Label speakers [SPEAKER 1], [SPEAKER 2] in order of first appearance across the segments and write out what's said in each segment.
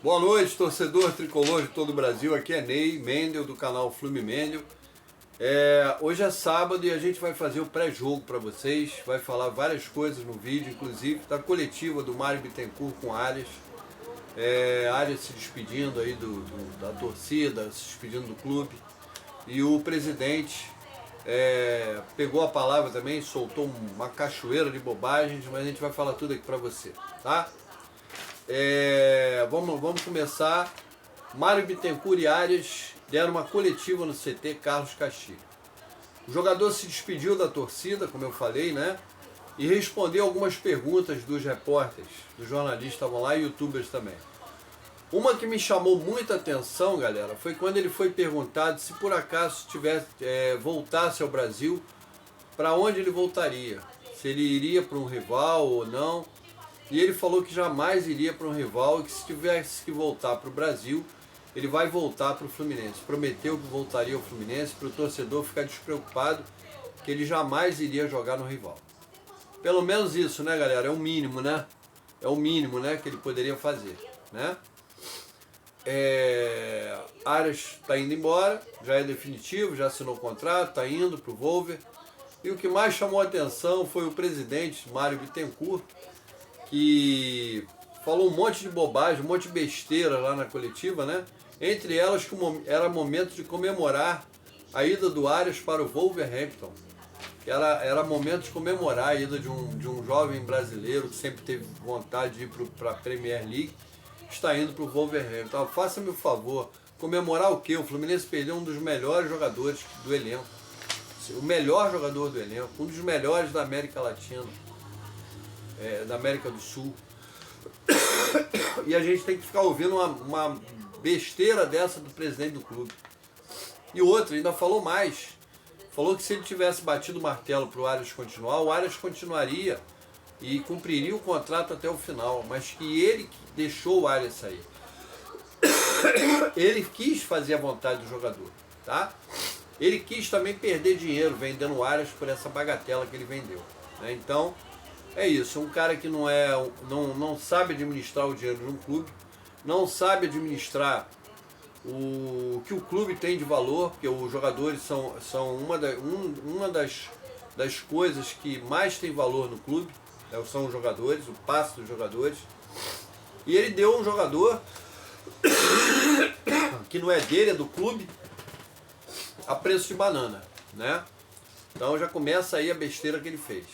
[SPEAKER 1] Boa noite, torcedor tricolor de todo o Brasil. Aqui é Ney Mendel, do canal Flume Mendel. Hoje é sábado e a gente vai fazer o pré-jogo para vocês. Vai falar várias coisas no vídeo, inclusive da coletiva do Mário Bittencourt com Arias. Arias se despedindo aí da torcida, se despedindo do clube. E o presidente pegou a palavra também, soltou uma cachoeira de bobagens, mas a gente vai falar tudo aqui para você, tá? Vamos começar. Mário Bittencourt e Arias deram uma coletiva no CT Carlos Castilho. O jogador se despediu da torcida, como eu falei, né? E respondeu algumas perguntas dos repórteres, dos jornalistas que estavam lá e youtubers também. Uma que me chamou muita atenção, galera, foi quando ele foi perguntado se por acaso voltasse ao Brasil, para onde ele voltaria. Se ele iria para um rival ou não. E ele falou que jamais iria para um rival e que se tivesse que voltar para o Brasil, ele vai voltar para o Fluminense. Prometeu que voltaria ao Fluminense para o torcedor ficar despreocupado que ele jamais iria jogar no rival. Pelo menos isso, né, galera? É o mínimo, né? É o mínimo, né, que ele poderia fazer, né? Arias está indo embora, já é definitivo, já assinou o contrato, está indo para o Volver. E o que mais chamou a atenção foi o presidente, Mário Bittencourt, que falou um monte de bobagem, um monte de besteira lá na coletiva, né? Entre elas que era momento de comemorar a ida do Arias para o Wolverhampton. Que era momento de comemorar a ida de um jovem brasileiro que sempre teve vontade de ir para a Premier League, está indo para o Wolverhampton. Faça-me o favor, comemorar o quê? O Fluminense perdeu um dos melhores jogadores do elenco. O melhor jogador do elenco, um dos melhores da América Latina. Da América do Sul. E a gente tem que ficar ouvindo uma besteira dessa do presidente do clube. E outro, ainda falou mais. Falou que se ele tivesse batido o martelo para o Arias continuar, o Arias continuaria e cumpriria o contrato até o final, mas que ele deixou o Arias sair. Ele quis fazer a vontade do jogador, tá? Ele quis também perder dinheiro vendendo o Arias por essa bagatela que ele vendeu, né? Então, é isso, um cara que não sabe administrar o dinheiro de um clube, não sabe administrar o que o clube tem de valor, porque os jogadores são uma das coisas que mais tem valor no clube, são os jogadores, o passe dos jogadores. E ele deu um jogador que não é dele, é do clube, a preço de banana, né? Então já começa aí a besteira que ele fez.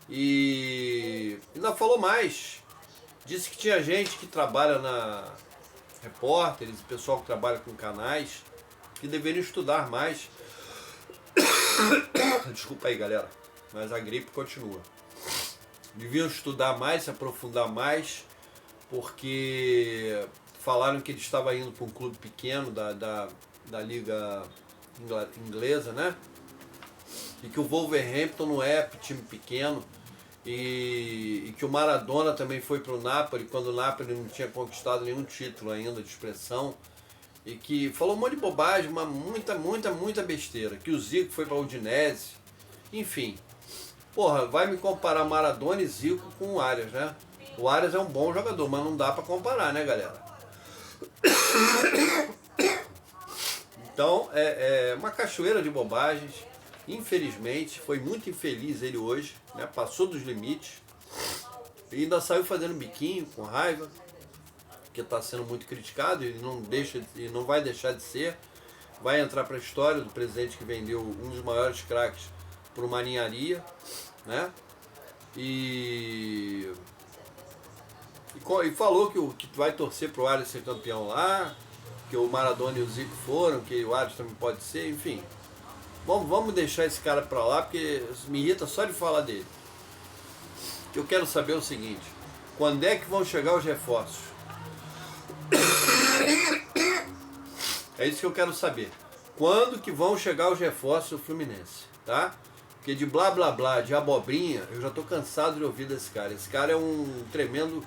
[SPEAKER 1] E ainda falou mais, disse que tinha gente que trabalha repórteres, pessoal que trabalha com canais, que deveriam estudar mais. Desculpa aí, galera, mas a gripe continua. Deviam estudar mais, se aprofundar mais, porque falaram que ele estava indo para um clube pequeno da liga inglesa, né? E que o Wolverhampton não é time pequeno, e que o Maradona também foi para o Napoli, quando o Napoli não tinha conquistado nenhum título ainda de expressão, e que falou um monte de bobagem, muita besteira, que o Zico foi para o Udinese, enfim. Porra, vai me comparar Maradona e Zico com o Arias, né? O Arias é um bom jogador, mas não dá para comparar, né, galera? Então, é uma cachoeira de bobagens. Infelizmente, foi muito infeliz ele hoje, né? Passou dos limites e ainda saiu fazendo biquinho, com raiva, porque está sendo muito criticado e não vai deixar de ser. Vai entrar para a história do presidente que vendeu um dos maiores craques por uma ninharia, né? E falou que vai torcer para o Arias ser campeão lá, que o Maradona e o Zico foram, que o Arias também pode ser, enfim. Vamos deixar esse cara pra lá, porque me irrita só de falar dele. O que eu quero saber é o seguinte: quando é que vão chegar os reforços? É isso que eu quero saber. Quando que vão chegar os reforços do Fluminense, tá? Porque de blá blá blá, de abobrinha, eu já tô cansado de ouvir desse cara. Esse cara é um tremendo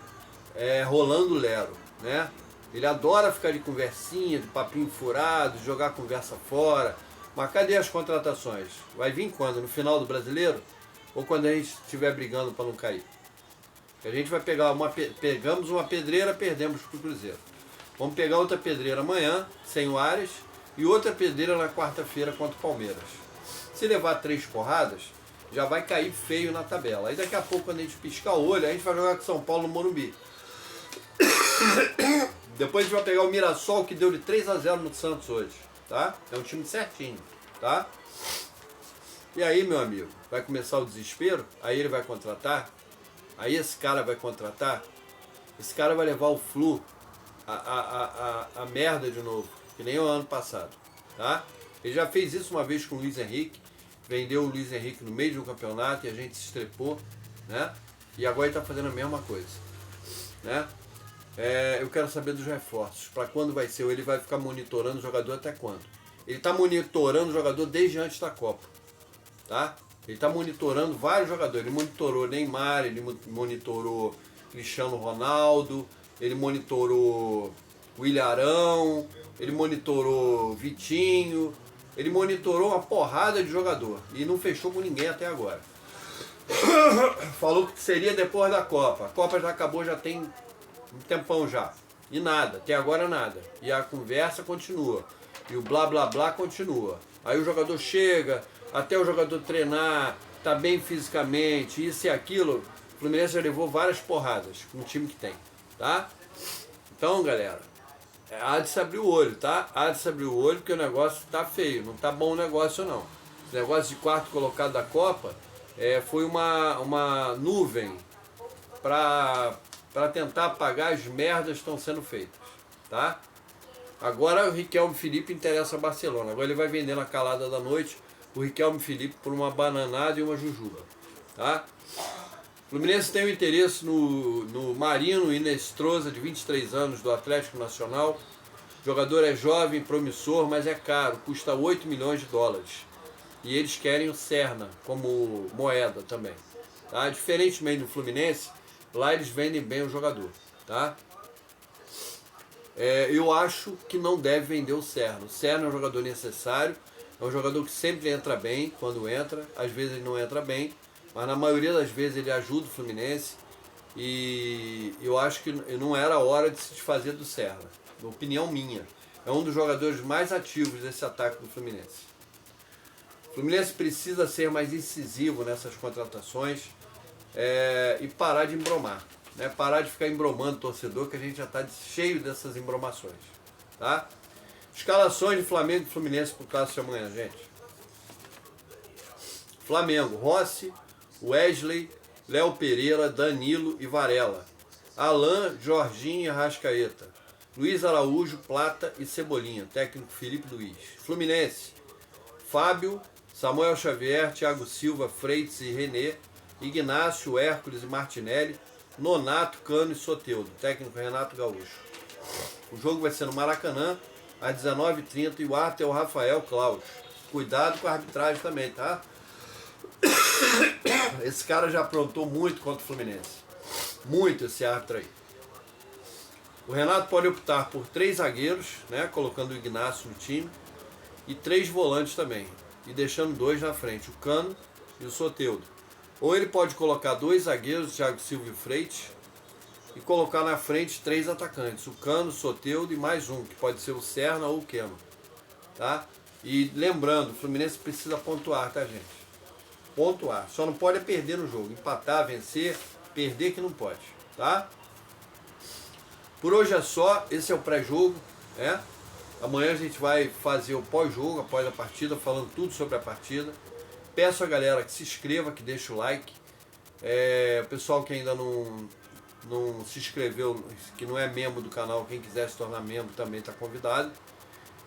[SPEAKER 1] Rolando Lero, né? Ele adora ficar de conversinha, de papinho furado, de jogar a conversa fora. Mas cadê as contratações? Vai vir quando? No final do Brasileiro? Ou quando a gente estiver brigando para não cair? A gente vai pegar pegamos uma pedreira, perdemos pro Cruzeiro. Vamos pegar outra pedreira amanhã, sem o Arias, e outra pedreira na quarta-feira contra o Palmeiras. Se levar 3 porradas, já vai cair feio na tabela. Aí daqui a pouco, quando a gente piscar o olho, a gente vai jogar com São Paulo no Morumbi. Depois a gente vai pegar o Mirassol, que deu de 3-0 no Santos hoje, tá? É um time certinho, tá? E aí, meu amigo, vai começar o desespero, aí ele vai contratar, aí esse cara vai contratar, esse cara vai levar o Flu a merda de novo, que nem o ano passado, tá? Ele já fez isso uma vez com o Luiz Henrique, vendeu o Luiz Henrique no meio de um campeonato e a gente se estrepou, né? E agora ele tá fazendo a mesma coisa, né? Eu quero saber dos reforços, para quando vai ser, ou ele vai ficar monitorando o jogador até quando? Ele tá monitorando o jogador desde antes da Copa, tá? Ele está monitorando vários jogadores. Ele monitorou Neymar, ele monitorou Cristiano Ronaldo, ele monitorou o Ilharão, ele monitorou Vitinho, ele monitorou uma porrada de jogador e não fechou com ninguém até agora. Falou que seria depois da Copa. A Copa já acabou, já tem um tempão já. E nada, até agora nada. E a conversa continua. E o blá blá blá continua. Aí o jogador chega, até o jogador treinar, tá bem fisicamente, isso e aquilo. O Fluminense já levou várias porradas com o time que tem, tá? Então, galera, há de se abrir o olho, tá? Há de se abrir o olho porque o negócio tá feio, não tá bom o negócio não. Esse negócio de quarto colocado da Copa foi uma nuvem para tentar apagar as merdas que estão sendo feitas, tá? Agora o Riquelme Felipe interessa a Barcelona. Agora ele vai vender na calada da noite o Riquelme Felipe por uma bananada e uma jujuba, tá? O Fluminense tem o interesse no Marino Inestrosa, de 23 anos, do Atlético Nacional. O jogador é jovem, promissor, mas é caro, custa 8 milhões de dólares. E eles querem o Serna como moeda também, tá? Diferentemente do Fluminense, lá eles vendem bem o jogador, tá? Eu acho que não deve vender o Serna. O Serna é um jogador necessário, é um jogador que sempre entra bem quando entra, às vezes ele não entra bem, mas na maioria das vezes ele ajuda o Fluminense e eu acho que não era a hora de se desfazer do Serna, opinião minha. É um dos jogadores mais ativos desse ataque do Fluminense. O Fluminense precisa ser mais incisivo nessas contratações e parar de embromar. Né? Parar de ficar embromando o torcedor, que a gente já está cheio dessas embromações. Tá? Escalações de Flamengo e Fluminense para o clássico de amanhã, gente. Flamengo, Rossi, Wesley, Léo Pereira, Danilo e Varela. Alain, Jorginho e Arrascaeta. Luiz Araújo, Plata e Cebolinha. Técnico Felipe Luiz. Fluminense, Fábio, Samuel Xavier, Thiago Silva, Freitas e René. Ignácio, Hércules e Martinelli. Nonato, Cano e Soteldo. Técnico Renato Gaúcho. O jogo vai ser no Maracanã, às 19h30, e o árbitro é o Rafael Claus. Cuidado com a arbitragem também, tá? Esse cara já aprontou muito contra o Fluminense. Muito esse árbitro aí. O Renato pode optar por 3 zagueiros, né, colocando o Ignácio no time, e 3 volantes também, e deixando 2 na frente, o Cano e o Soteldo. Ou ele pode colocar 2 zagueiros, Thiago Silva e Freitas, e colocar na frente 3 atacantes, o Cano, o Soteldo e mais um, que pode ser o Serna ou o Keno. Tá? E lembrando, o Fluminense precisa pontuar, tá, gente? Pontuar. Só não pode perder no jogo. Empatar, vencer, perder que não pode. Tá? Por hoje é só. Esse é o pré-jogo. Né? Amanhã a gente vai fazer o pós-jogo, após a partida, falando tudo sobre a partida. Peço a galera que se inscreva, que deixe o like. O pessoal que ainda não se inscreveu, que não é membro do canal, quem quiser se tornar membro também está convidado.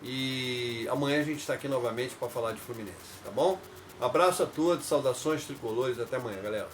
[SPEAKER 1] E amanhã a gente está aqui novamente para falar de Fluminense, tá bom? Abraço a todos, saudações tricolores, até amanhã, galera.